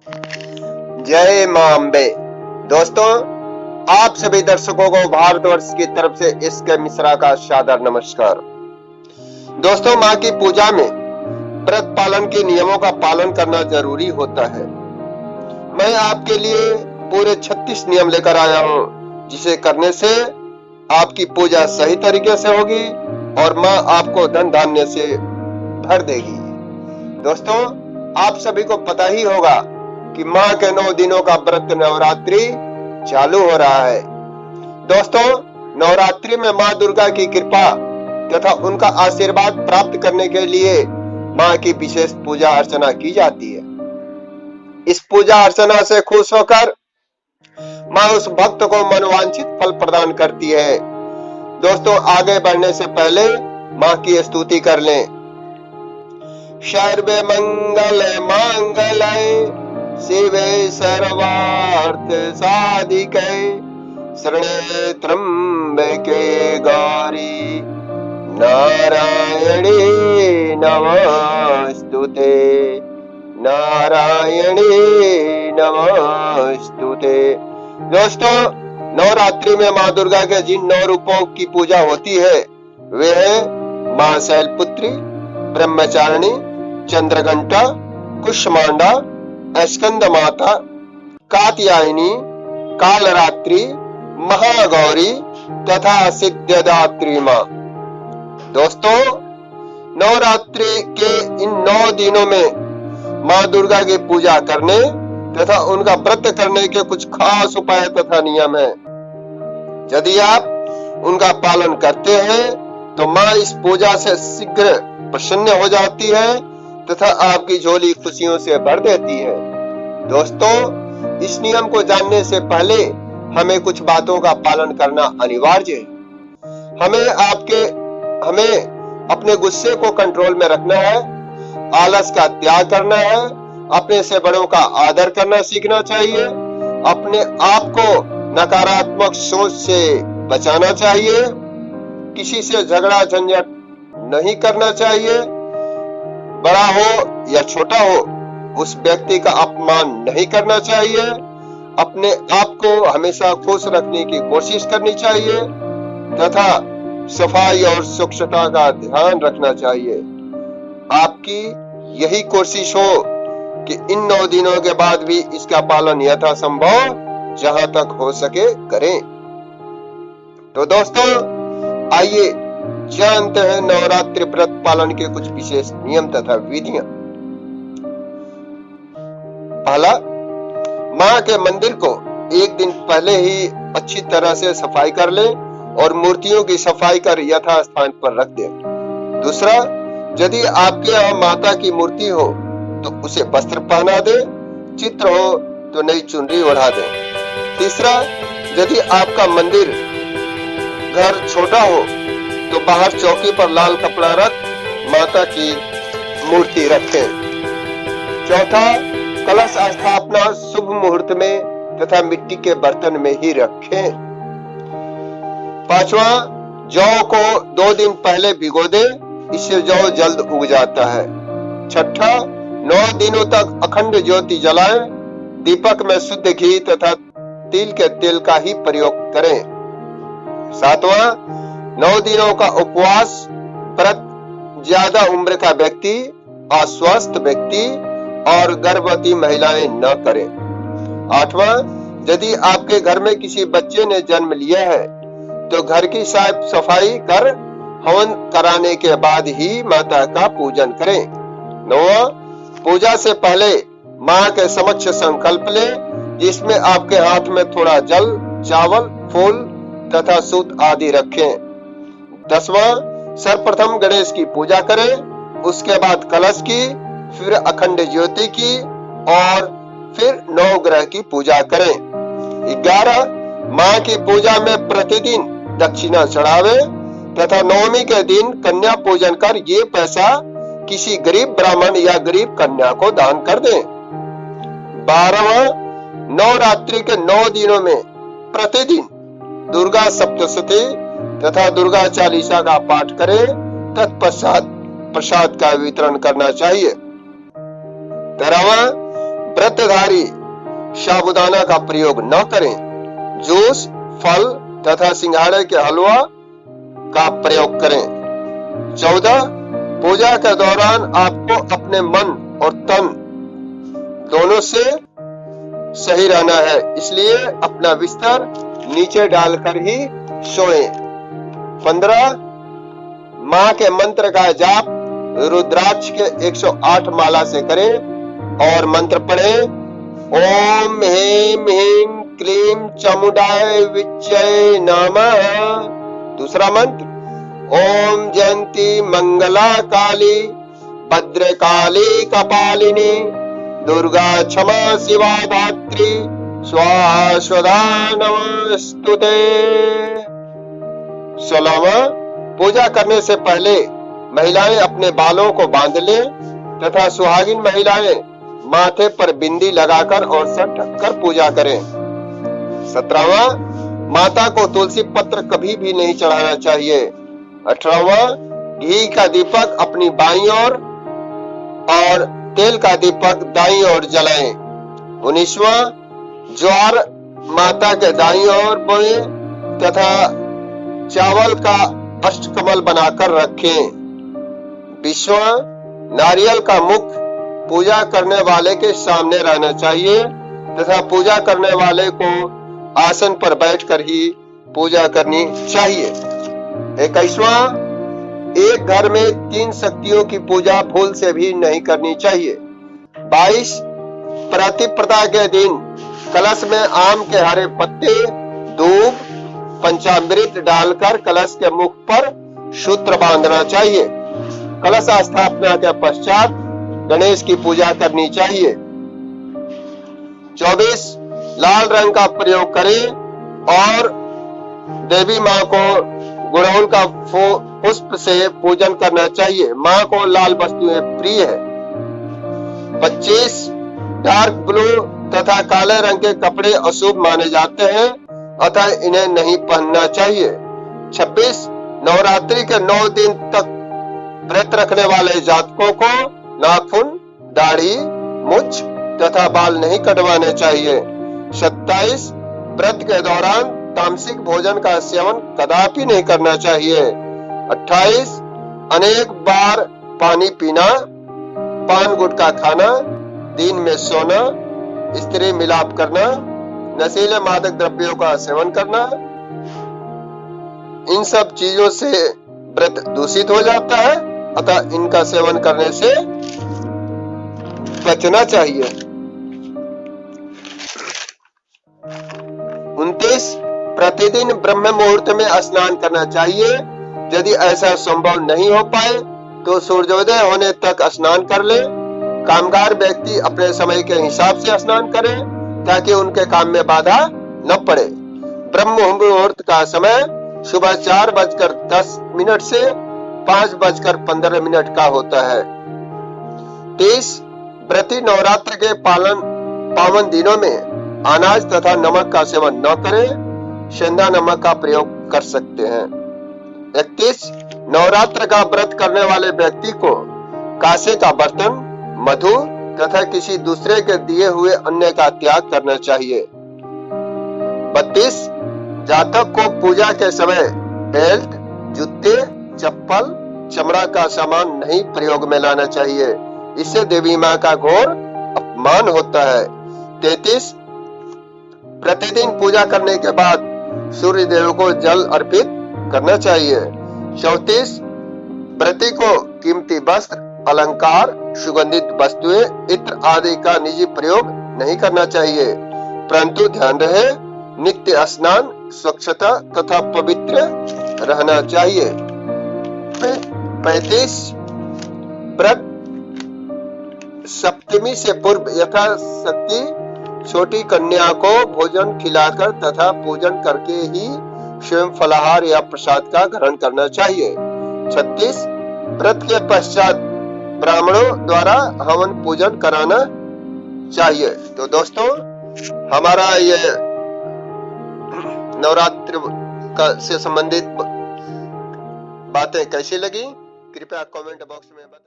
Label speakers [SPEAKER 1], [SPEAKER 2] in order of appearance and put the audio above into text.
[SPEAKER 1] जय मां अम्बे। दोस्तों, आप सभी दर्शकों को भारतवर्ष की तरफ से इसके मिश्रा का सादर नमस्कार। दोस्तों, मां की पूजा में व्रत पालन के नियमों का पालन करना जरूरी होता है। मैं आपके लिए पूरे 36 नियम लेकर आया हूं, जिसे करने से आपकी पूजा सही तरीके से होगी और मां आपको धन धान्य से भर देगी। दोस्तों, आप सभी को पता ही होगा कि मां के 9 दिनों का व्रत नवरात्रि चालू हो रहा है। दोस्तों, नवरात्रि में मां दुर्गा की कृपा तथा उनका आशीर्वाद प्राप्त करने के लिए मां की विशेष पूजा अर्चना की जाती है। इस पूजा अर्चना से खुश होकर मां उस भक्त को मनवांछित फल प्रदान करती है। दोस्तों, आगे बढ़ने से पहले मां की स्तुति कर लें। सर्वे मंगल मांगल्ये शिवे सर्वार्थ साधिके शरण्ये त्र्यंबके गौरी नारायणी नमोस्तुते नारायणी नमोस्तुते। दोस्तों, नवरात्रि में मां दुर्गा के जिन 9 रूपों की पूजा होती है वे है मां शैलपुत्री, ब्रह्मचारिणी, चंद्रघंटा, कुष्मांडा, स्कंद माता, कात्यायनी, कालरात्रि, महागौरी तथा सिद्धिदात्री मां। दोस्तों, नवरात्रि के इन 9 दिनों में मां दुर्गा की पूजा करने तथा उनका व्रत करने के कुछ खास उपाय तथा नियम है। यदि आप उनका पालन करते हैं तो मां इस पूजा से शीघ्र प्रसन्न हो जाती है तथा आपकी झोली खुशियों से भर देती है। दोस्तों, इस नियम को जानने से पहले हमें कुछ बातों का पालन करना अनिवार्य है। हमें अपने गुस्से को कंट्रोल में रखना है, आलस का त्याग करना है, अपने से बड़ों का आदर करना सीखना चाहिए, अपने आप को नकारात्मक सोच से बचाना चाहिए, किसी से झगड़ा झंझट नहीं करना चाहिए, बड़ा हो या छोटा हो उस व्यक्ति का अपमान नहीं करना चाहिए, अपने आप को हमेशा खुश रखने की कोशिश करनी चाहिए तथा सफाई और स्वच्छता का ध्यान रखना चाहिए। आपकी यही कोशिश हो कि इन 9 दिनों के बाद भी इसका पालन यथासंभव जहां तक हो सके करें। तो दोस्तों, आइए जानते हैं नवरात्रि व्रत पालन के कुछ विशेष नियम तथा विधियां। पहला, मां के मंदिर को एक दिन पहले ही अच्छी तरह से सफाई कर ले और मूर्तियों की सफाई कर यथा स्थान पर रख दे। दूसरा, यदि आपके यहाँ माता की मूर्ति हो तो उसे वस्त्र पहना दे, चित्र हो तो नई चुनरी ओढ़ा दे। तीसरा, यदि आपका मंदिर घर छोटा हो तो बाहर चौकी पर लाल कपड़ा रख माता की मूर्ति रखें। चौथा, कलश स्थापना शुभ मुहूर्त में तथा मिट्टी के बर्तन में ही रखें। पांचवा, जौ को 2 दिन पहले भिगो दे, इससे जौ जल्द उग जाता है। छठा, 9 दिनों तक अखंड ज्योति जलाएं, दीपक में शुद्ध घी तथा तिल के तेल का ही प्रयोग करें। सातवां, 9 दिनों का उपवास व्रत ज्यादा उम्र का व्यक्ति, अस्वस्थ व्यक्ति और गर्भवती महिलाएं न करें। आठवां, यदि आपके घर में किसी बच्चे ने जन्म लिया है तो घर की साफ सफाई कर हवन कराने के बाद ही माता का पूजन करें। नौवां, पूजा से पहले मां के समक्ष संकल्प लें, जिसमें आपके हाथ में थोड़ा जल, चावल, फूल तथा सूत आदि रखें। 10वां, सर्वप्रथम गणेश की पूजा करें, उसके बाद कलश की, फिर अखंड ज्योति की और फिर 9 ग्रह की पूजा करें। 11, मां की पूजा में प्रतिदिन दक्षिणा चढ़ावे तथा नवमी के दिन कन्या पूजन कर ये पैसा किसी गरीब ब्राह्मण या गरीब कन्या को दान कर दें। 12वां, नवरात्रि के 9 दिनों में प्रतिदिन दुर्गा सप्तशती तथा दुर्गा चालीसा का पाठ करें, तत्पश्चात प्रसाद का वितरण करना चाहिए। 13वां, व्रतधारी साबूदाना का प्रयोग न करें। जूस, फल तथा सिंघाड़े के हलवा का प्रयोग करें। 14 पूजा के दौरान आपको अपने मन और तन दोनों से सही रहना है, इसलिए अपना बिस्तर नीचे डालकर ही सोएं। 15 मां के मंत्र का जाप रुद्राक्ष के 108 माला से करें और मंत्र पढ़ें। ओम ह्रीं ह्रीं क्लीं चामुंडाय विच्चय नमः। दूसरा मंत्र ओम जयंती मंगला काली भद्रकाली कपालिनी दुर्गा क्षमा शिवा धात्री स्वाहा स्वधा नमस्तुते। 16वां पूजा करने से पहले महिलाएं अपने बालों को बांध लें तथा सुहागिन महिलाएं माथे पर बिंदी लगाकर और सर ढककर पूजा करें। 17वां माता को तुलसी पत्र कभी भी नहीं चढ़ाना चाहिए। 18वां घी का दीपक अपनी बाईं ओर और तेल का दीपक दाईं ओर जलाएं। 19वां ज्वार माता के दाईं ओर बोएं तथा चावल का अष्टकमल बनाकर रखें। 20वां नारियल का मुख पूजा करने वाले के सामने रहना चाहिए तथा पूजा करने वाले को आसन पर बैठकर ही पूजा करनी चाहिए। 21वां एक घर में 3 शक्तियों की पूजा भूल से भी नहीं करनी चाहिए। 22 प्रतिपदा के दिन कलश में आम के हरे पत्ते, दूब, पंचामृत डालकर कलश के मुख पर सूत्र बांधना चाहिए। कलश स्थापना के पश्चात गणेश की पूजा करनी चाहिए। 24 लाल रंग का प्रयोग करें और देवी मां को गुड़हल का पुष्प से पूजन करना चाहिए। मां को लाल वस्तुएं प्रिय है। 25 डार्क ब्लू तथा काले रंग के कपड़े अशुभ माने जाते हैं अतः इन्हें नहीं पहनना चाहिए। 26 नवरात्रि के 9 दिन तक व्रत रखने वाले जातकों को नाखून, दाढ़ी, मूंछ तथा बाल नहीं कटवाने चाहिए। 27 व्रत के दौरान तामसिक भोजन का सेवन कदापि नहीं करना चाहिए। 28 अनेक बार पानी पीना, पान गुटखा खाना, दिन में सोना, स्त्री मिलाप करना, नशीले मादक द्रव्यों का सेवन करना, इन सब चीजों से व्रत दूषित हो जाता है अतः इनका सेवन करने से बचना चाहिए। 29 प्रतिदिन ब्रह्म मुहूर्त में स्नान करना चाहिए। यदि ऐसा संभव नहीं हो पाए तो सूर्योदय होने तक स्नान कर ले। कामगार व्यक्ति अपने समय के हिसाब से स्नान करें ताकि उनके काम में बाधा न पड़े। ब्रह्म मुहूर्त का समय सुबह 4:10 से 5:15 का होता है। 30 व्रती नवरात्र के पावन दिनों में अनाज तथा नमक का सेवन न करें, सेंधा नमक का प्रयोग कर सकते हैं। 31 नवरात्र का व्रत करने वाले व्यक्ति को कांसे का बर्तन, मधु तथा किसी दूसरे के दिए हुए अन्न का त्याग करना चाहिए। 32 जातक को पूजा के समय बेल्ट, जूते, चप्पल, चमड़ा का सामान नहीं प्रयोग में लाना चाहिए, इससे देवी मां का घोर अपमान होता है। 33 प्रतिदिन पूजा करने के बाद सूर्य देव को जल अर्पित करना चाहिए। 34 व्रती को कीमती वस्त्र, अलंकार, सुगंधित वस्तुएं, इत्र आदि का निजी प्रयोग नहीं करना चाहिए, परंतु ध्यान रहे नित्य स्नान, स्वच्छता तथा पवित्र रहना चाहिए। 35 व्रत सप्तमी से पूर्व यथाशक्ति छोटी कन्या को भोजन खिलाकर तथा पूजन करके ही स्वयं फलाहार या प्रसाद का ग्रहण करना चाहिए। 36 व्रत के पश्चात ब्राह्मणों द्वारा हवन पूजन कराना चाहिए। तो दोस्तों हमारा ये नवरात्रि से संबंधित बातें कैसी लगी कृपया कमेंट बॉक्स में बताएं।